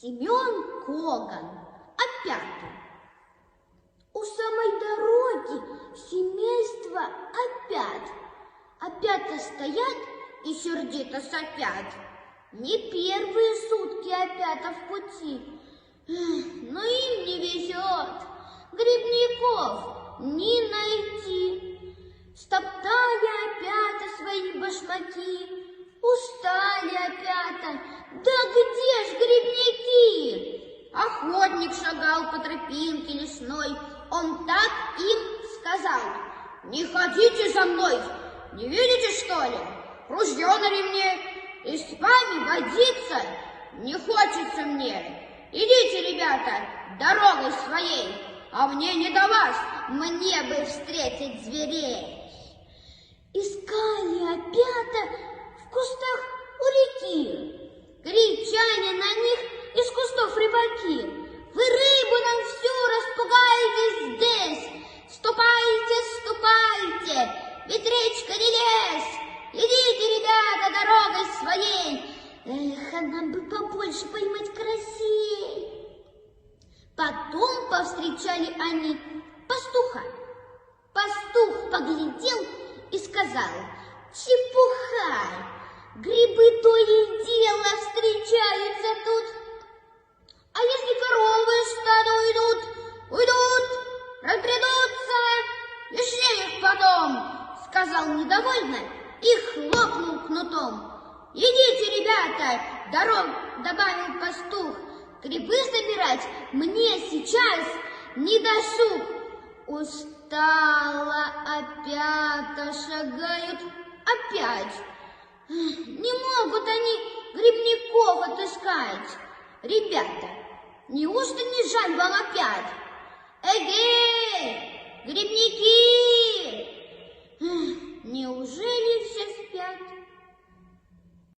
Семен Коган опять. У самой дороги семейство опять стоят и сердито сопят. Не первые сутки опять в пути, но им не везет, грибников не найти. Стоптали опять свои башмаки, устали опять, да где ж грибники? Охотник шагал по тропинке лесной, он так им сказал: не ходите за мной, не видите, что ли? Ружье на ремне, и с вами водиться не хочется мне. Идите, ребята, дорогой своей, а мне не до вас, мне бы встретить зверей. Искали опять в кустах у реки, кричали на них из кустов рыбаки: вы рыбу нам всю распугаете здесь, ступайте, ступайте, ведь речка не лес, идите, ребята, дорогой своей. Эх, а нам бы побольше поймать карасей. Потом повстречали они пастуха. Пастух поглядел и сказал: чепуха, грибы то и дело встречаются тут. А если коровы из стада уйдут, разбредутся, лишнее их потом, сказал недовольно и хлопнул кнутом. Идите, ребята, добавил пастух, грибы собирать мне сейчас не досуг. Устало опять шагают, опять. Не могут они грибников отыскать. Ребята, неужто не жаль вам опять? Эгей, грибники!